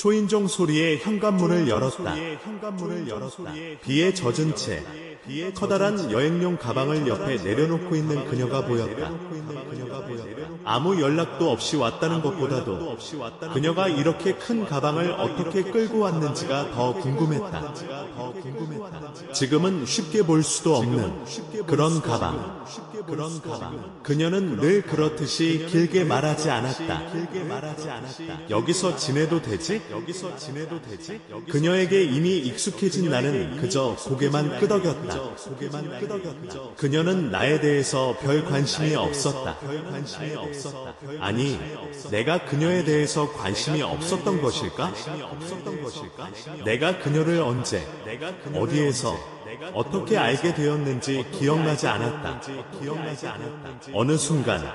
초인종 소리에 현관문을 열었다. 비에 젖은 채 커다란 여행용 가방을 옆에 내려놓고 있는 그녀가 보였다. 아무 연락도 없이 왔다는 것보다도 그녀가 이렇게 큰 가방을 어떻게 끌고 왔는지가 더 궁금했다. 지금은 쉽게 볼 수도 없는 그런 가방. 그녀는 늘 그렇듯이 길게 말하지 않았다. 여기서 지내도 되지? 그녀에게 이미 익숙해진 나는 그저 고개만 끄덕였다. 그녀는 나에 대해서 별 관심이 없었다. 아니, 내가 그녀에 대해서 관심이 없었던 것일까? 내가 그녀를 언제, 어디에서, 어떻게 알게 되었는지 기억나지 않았다. 어느 순간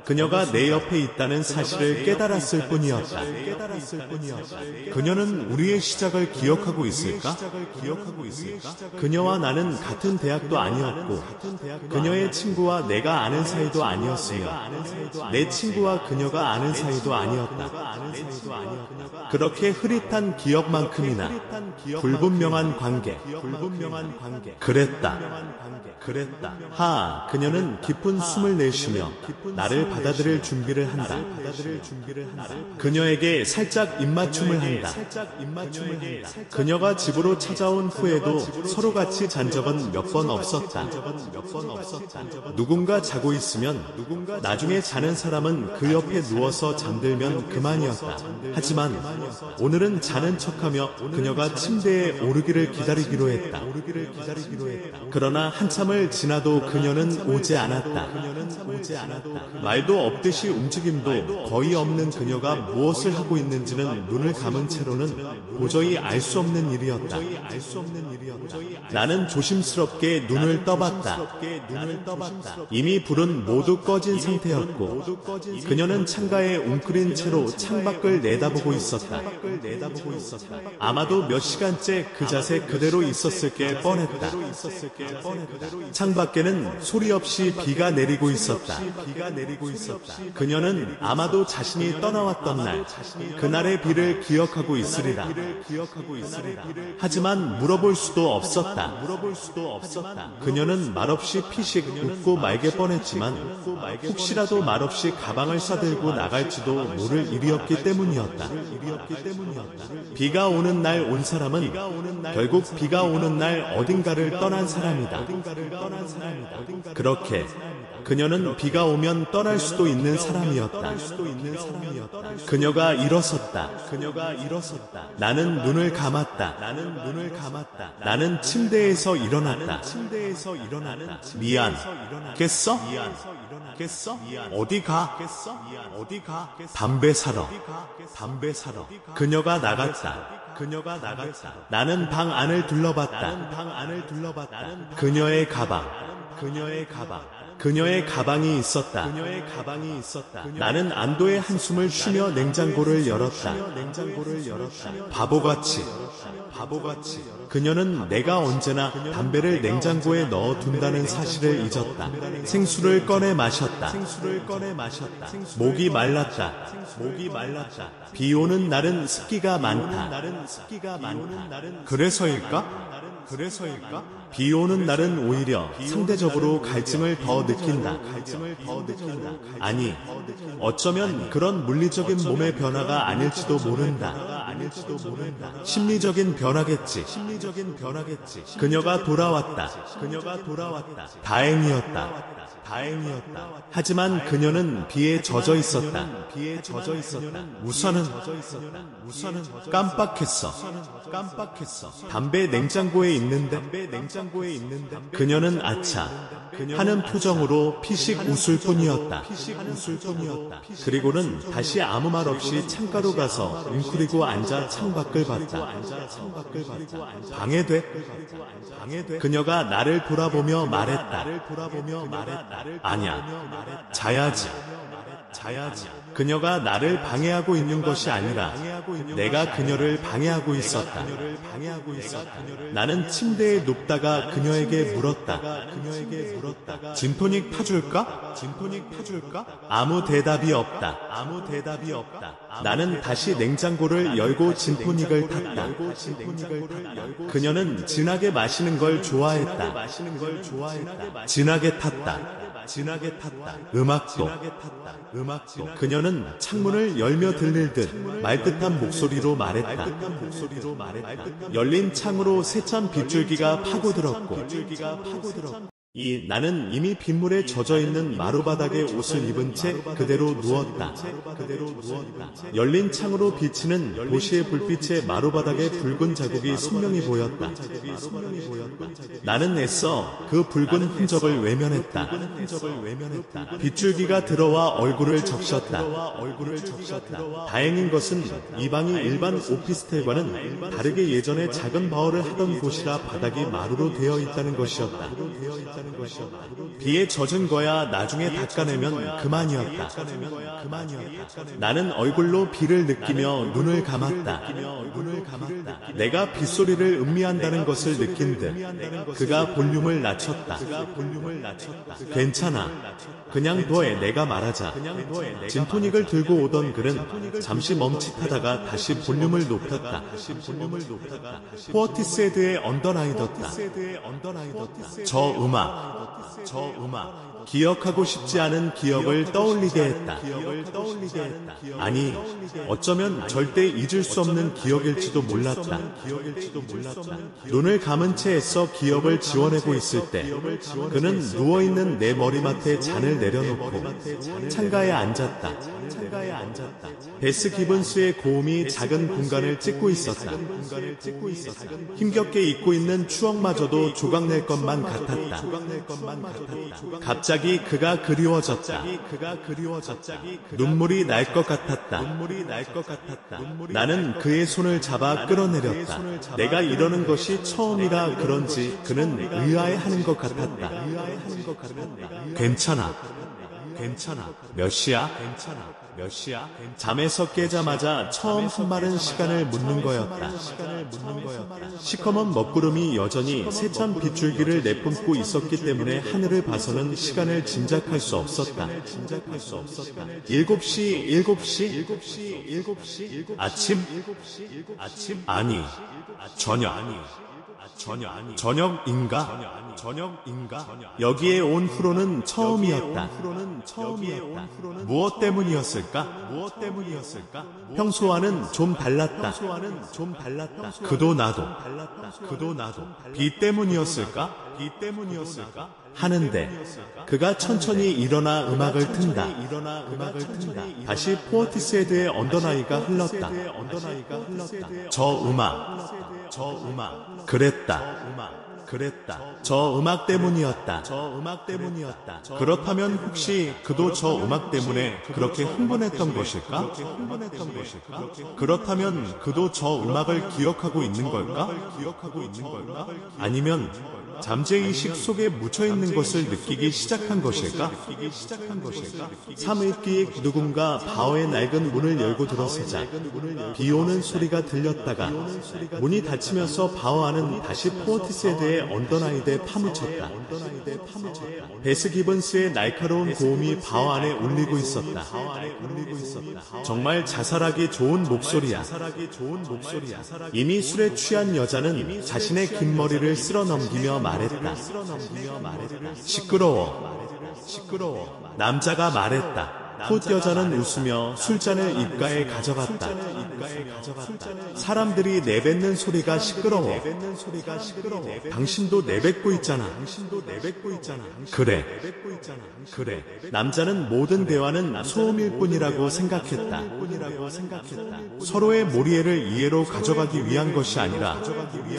그녀가 내 옆에 있다는 사실을 깨달았을 뿐이었다. 그녀는 우리의 시작을 기억하고 있을까? 그녀와 나는 같은 대학도 아니었고 그녀의 친구와 내가 아는 사이도 아니었으며 내 친구와 그녀가 아는 사이도 아니었다. 그렇게 흐릿한 기억만큼이나 불분명한 관계. 그랬다. 그녀는 깊은 숨을 내쉬며 나를 받아들일 준비를 한다. 그녀에게 살짝 입맞춤을 한다. 그녀가 집으로 찾아온 후에도 서로 같이 잔 적은 몇 번 없었다. 누군가 자고 있으면 나중에 자는 사람은 그 옆에 누워서 잠들면 그만이었다. 하지만 오늘은 자는 척하며 그녀가 침대에 오르기를 기다리기로 했다. 그러나 한참을 지나도 그녀는 오지 않았다. 말도 없듯이 움직임도 거의 없는 그녀가 무엇을 하고 있는지는 눈을 감은 채로는 도저히 알 수 없는 일이었다. 나는 조심스럽게 눈을 떠봤다. 이미 불은 모두 꺼진 상태였고 그녀는 창가에 웅크린 채로 창밖을 내다보고 있었다. 아마도 몇 시간째 그 자세 그대로 있었을 게 뻔했다. 창밖에는 소리 없이 비가 내리고 있었다. 그녀는 아마도 자신이 떠나왔던 날, 그날의 비를 기억하고 있으리라. 하지만 물어볼 수도 없었다. 그녀는 말없이 피식 웃고 말게 뻔했지만 혹시라도 말없이 가방을 싸들고 나갈지도 모를 일이었기 때문이었다. 비가 오는 날 온 사람은 결국 비가 오는 날 어딘가를 떠난 사람이다. 그렇게 그녀는 비가 오면 떠날 수도 있는 사람이었다. 그녀가 일어섰다. 나는 눈을 감았다. 나는 침대에서 일어났다. 미안. 깼어? 어디 가? 담배 사러. 그녀가 나갔다. 나는 방 안을 둘러봤다. 그녀의 가방이 있었다. 나는 안도의 한숨을 쉬며 냉장고를 열었다. 바보같이. 그녀는 내가 언제나 담배를 냉장고에 넣어둔다는 사실을 잊었다. 생수를 꺼내 마셨다. 목이 말랐다. 비 오는 날은 습기가 많다. 그래서일까? 비 오는 날은 오히려 상대적으로 갈증을 더 느낀다. 아니, 어쩌면 그런 물리적인 몸의 변화가 아닐지도 모른다. 심리적인 변화겠지. 그녀가 돌아왔다. 다행이었다. 하지만 그녀는 비에 젖어 있었다. 우선은 깜빡했어. 담배 냉장고에 있는데. 그녀는 아차 하는 표정으로 피식 웃을 뿐이었다. 그리고는 다시 아무 말 없이 창가로 가서 웅크리고 앉아 창밖을 봤다. 방해돼? 그녀가 나를 돌아보며 말했다. 아니야. 자야지. 그녀가 나를 방해하고 있는 것이 아니라 내가 그녀를 방해하고 있었다. 나는 침대에 눕다가 그녀에게 물었다. 진토닉 타줄까? 아무 대답이 없다. 나는 다시 냉장고를 열고 진토닉을 탔다. 그녀는 진하게 마시는 걸 좋아했다. 진하게 탔다. 음악도. 그녀는 창문을 열며 들릴 듯 말듯한 목소리로 말했다. 열린 창으로 세찬 빗줄기가 파고들었고 나는 이미 빗물에 젖어있는 마루바닥에 옷을 입은 채 그대로 누웠다. 열린 창으로 비치는 도시의 불빛에 마루바닥에 붉은 자국이 선명히 보였다. 나는 애써 그 붉은 흔적을 외면했다. 빗줄기가 들어와 얼굴을 적셨다. 다행인 것은 이 방이 일반 오피스텔과는 다르게 예전에 작은 바워를 하던 곳이라 바닥이 마루로 되어 있다는 것이었다. 비에 젖은 거야 나중에 닦아내면 그만이었다. 나는 얼굴로 비를 느끼며 눈을 감았다. 내가 빗소리를 음미한다는 것을 느낀 듯 그가 볼륨을 낮췄다. 괜찮아. 그냥 둬. 내가 말하자. 진토닉을 들고 오던 그는 잠시 멈칫하다가 다시 볼륨을 높였다. 포어티스헤드의 언더나이더다. 저 음악. 기억하고 싶지 않은 기억을 떠올리게 했다. 아니, 어쩌면 절대 잊을 수 없는 기억일지도 몰랐다. 눈을 감은 채 애써 기억을 지워내고 있을 때 그는 누워있는 내 머리맡에 잔을 내려놓고 창가에 앉았다. 베스 기븐스의 고음이 작은 공간을 찢고 있었다. 힘겹게 잊고 있는 추억마저도 조각낼 것만 같았다. 갑자기 그가 그리워졌다. 눈물이 날 것 같았다. 나는 그의 손을 잡아 끌어내렸다. 내가 이러는 것이 처음이라 그런지 그는 의아해하는 것 같았다. 괜찮아. 몇 시야? 잠에서 깨자마자 처음 한 말은 시간을 묻는 거였다. 시커먼 먹구름이 여전히 세찬 빗줄기를 내뿜고 있었기 때문에 하늘을 봐서는 시간을 짐작할 수 없었다. 7시? 아침? 아니, 저녁인가? 여기에 온 후로는 처음이었다. 무엇 때문이었을까? 평소와는 좀 달랐다. 그도 나도. 비 때문이었을까? 하는데 그가 천천히 일어나 음악을 튼다. 다시 포어티스헤드의 언더나이가 흘렀다. 저 음악. 그랬다. 저 음악 때문이었다. 그렇다면 혹시 그도 저 음악 때문에 그렇게 흥분했던 것일까? 그렇다면 그도 저 음악을 기억하고 있는 걸까? 아니면 잠재의식 속에 묻혀있는 것을 느끼기 시작한 것일까? 사무익기에 누군가 바어의 낡은 문을 열고 들어서자 비오는 소리가 들렸다가 문이 닫히면서 바어 안은 다시 포어티스헤드의 언더나이드에 파묻혔다. 베스 기번스의 날카로운 고음이 바어 안에 울리고 있었다. 정말 자살하기 좋은 목소리야. 이미 술에 취한 여자는 자신의 긴 머리를 쓸어 넘기며 말했다. 시끄러워. 남자가 말했다. 콧 여자는 웃으며 술잔을 입가에 가져갔다. 사람들이 내뱉는 소리가 시끄러워. 당신도 내뱉고 있잖아. 그래. 남자는 모든 대화는 소음일 뿐이라고 생각했다. 서로의 모리에를 이해로 가져가기 위한 것이 아니라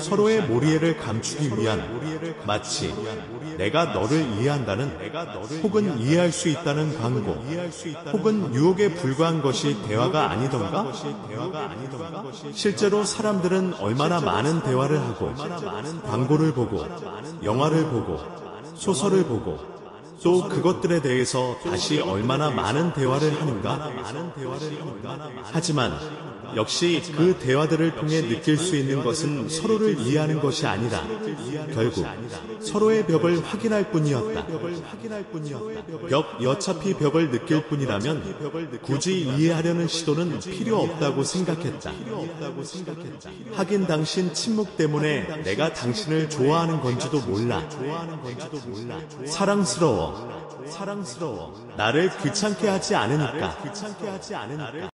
서로의 모리에를 감추기 위한, 마치 내가 너를 이해한다는 혹은 이해할 수 있다는 광고 혹은 유혹에 불과한 것이 대화가 아니던가? 실제로 사람들은 얼마나 많은 대화를 하고 광고를 보고 영화를 보고 소설을 보고 또 그것들에 대해서 다시 얼마나 많은 대화를 하는가? 하지만 역시 그 대화들을 통해 느낄 수 있는 것은 서로를 이해하는 것이 아니라 결국 서로의 벽을 확인할 뿐이었다. 벽, 어차피 벽을 느낄 뿐이라면 굳이 이해하려는 시도는 필요 없다고 생각했다. 하긴 당신 침묵 때문에 내가 당신을 좋아하는 건지도 몰라. 사랑스러워. 나를 귀찮게 하지 않으니까.